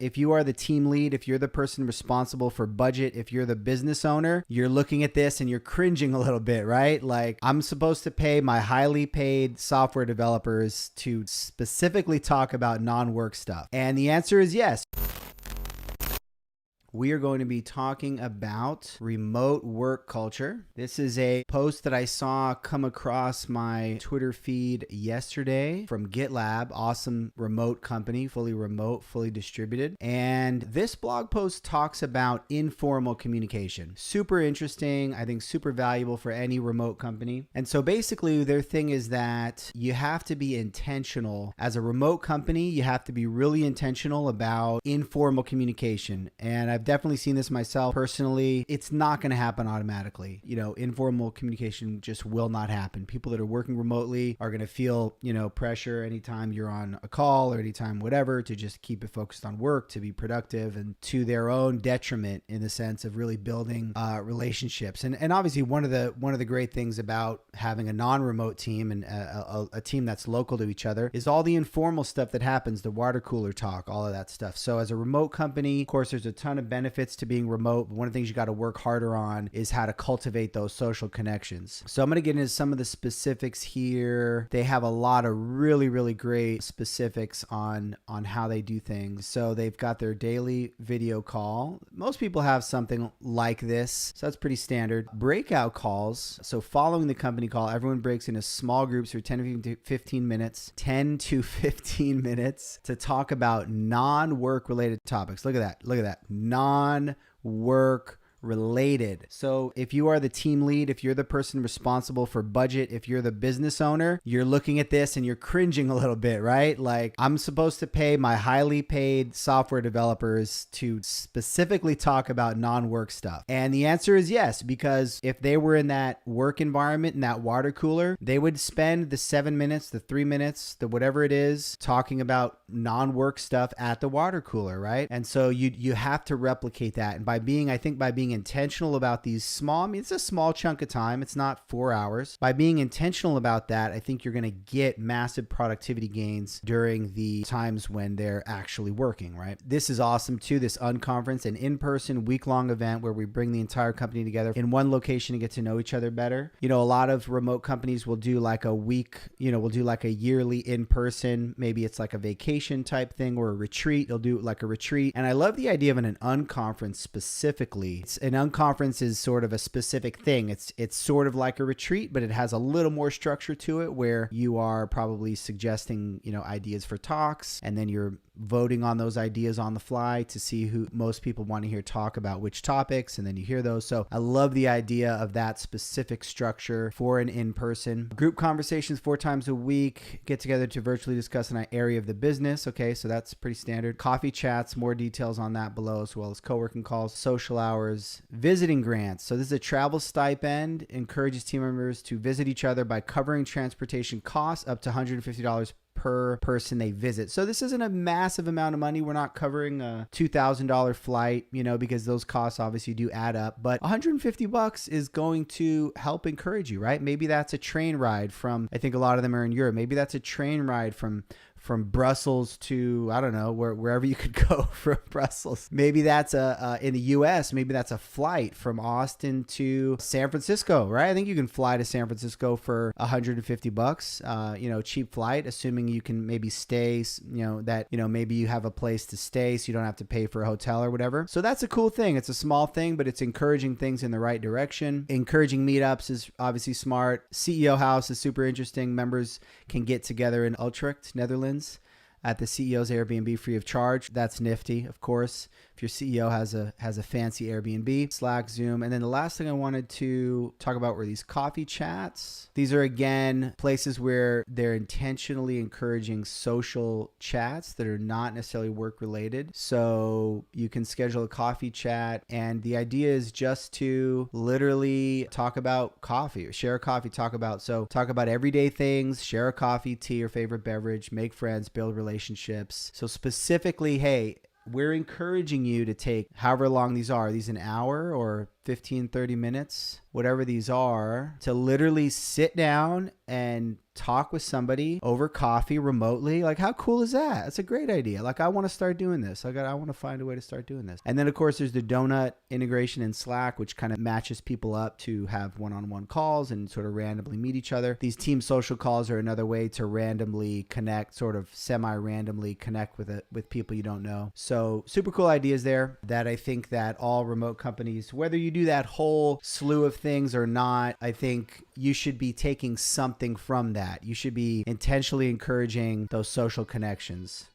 if you are the team lead, if you're the person responsible for budget, if you're the business owner, you're looking at this and you're cringing a little bit, right? Like, I'm supposed to pay my highly paid software developers to specifically talk about non-work stuff. And the answer is yes. We are going to be talking about remote work culture. This is a post that I saw come across my Twitter feed yesterday from GitLab, awesome remote company, fully remote, fully distributed. And this blog post talks about informal communication. Super interesting, I think super valuable for any remote company. And so basically their thing is that you have to be intentional. As a remote company, you have to be really intentional about informal communication. And I've definitely seen this myself personally. It's not going to happen automatically. Informal communication just will not happen. People that are working remotely are going to feel, pressure anytime you're on a call or anytime whatever to just keep it focused on work, to be productive, and to their own detriment in the sense of really building relationships. And obviously one of the great things about having a non-remote team and a team that's local to each other is all the informal stuff that happens, the water cooler talk, all of that stuff. So as a remote company, of course, there's a ton of benefits to being remote. But one of the things you got to work harder on is how to cultivate those social connections. So I'm going to get into some of the specifics here. They have a lot of really, really great specifics on how they do things. So they've got their daily video call. Most people have something like this. So that's pretty standard. Breakout calls. So following the company call, everyone breaks into small groups for 10 to 15 minutes, 10 to 15 minutes to talk about non-work related topics. Look at that. Look at that. Non-work related. So if you are the team lead, if you're the person responsible for budget, if you're the business owner, you're looking at this and you're cringing a little bit, right? Like, I'm supposed to pay my highly paid software developers to specifically talk about non-work stuff. And the answer is yes, because if they were in that work environment, in that water cooler, they would spend the 7 minutes, the 3 minutes, the whatever it is, talking about non-work stuff at the water cooler, right? And so you have to replicate that. And by being intentional about these small, it's a small chunk of time. It's not 4 hours. By being intentional about that, I think you're going to get massive productivity gains during the times when they're actually working, right? This is awesome too. This unconference, an in-person week-long event where we bring the entire company together in one location to get to know each other better. A lot of remote companies will do like a week, we'll do like a yearly in-person, maybe it's like a vacation type thing or a retreat. They'll do like a retreat. And I love the idea of an unconference specifically. An unconference is sort of a specific thing. It's sort of like a retreat, but it has a little more structure to it where you are probably suggesting, ideas for talks, and then you're voting on those ideas on the fly to see who most people want to hear talk about which topics, and then you hear those. So I love the idea of that specific structure for an in-person. Group conversations 4 times a week, get together to virtually discuss an area of the business. Okay, so that's pretty standard. Coffee chats, more details on that below, as well as co-working calls, social hours, visiting grants. So this is a travel stipend, encourages team members to visit each other by covering transportation costs up to $150 per person they visit. So this isn't a massive amount of money. We're not covering a $2,000 flight, because those costs obviously do add up, but $150 is going to help encourage you, right? Maybe that's a train ride from, I think a lot of them are in Europe. Maybe that's a train ride from Brussels to, I don't know, wherever you could go from Brussels. Maybe that's in the US, maybe that's a flight from Austin to San Francisco, right? I think you can fly to San Francisco for $150, cheap flight, assuming you can maybe stay, maybe you have a place to stay so you don't have to pay for a hotel or whatever. So that's a cool thing. It's a small thing, but it's encouraging things in the right direction. Encouraging meetups is obviously smart. CEO House is super interesting. Members can get together in Utrecht, Netherlands, at the CEO's Airbnb free of charge. That's nifty, of course. If your CEO has a fancy Airbnb, Slack, Zoom. And then the last thing I wanted to talk about were these coffee chats. These are, again, places where they're intentionally encouraging social chats that are not necessarily work related. So you can schedule a coffee chat, and the idea is just to literally talk about coffee or share a coffee, talk about everyday things, share a coffee, tea, or favorite beverage, make friends, build relationships. So specifically, hey, we're encouraging you to take however long these are. Are these an hour or 15, 30 minutes, whatever these are, to literally sit down and talk with somebody over coffee remotely. Like, how cool is that? That's a great idea. Like, I want to start doing this. I want to find a way to start doing this. And then, of course, there's the donut integration in Slack, which kind of matches people up to have one-on-one calls and sort of randomly meet each other. These team social calls are another way to randomly connect, sort of semi-randomly connect with people you don't know. So super cool ideas there that I think that all remote companies, whether you do that whole slew of things or not, I think you should be taking something from that. You should be intentionally encouraging those social connections.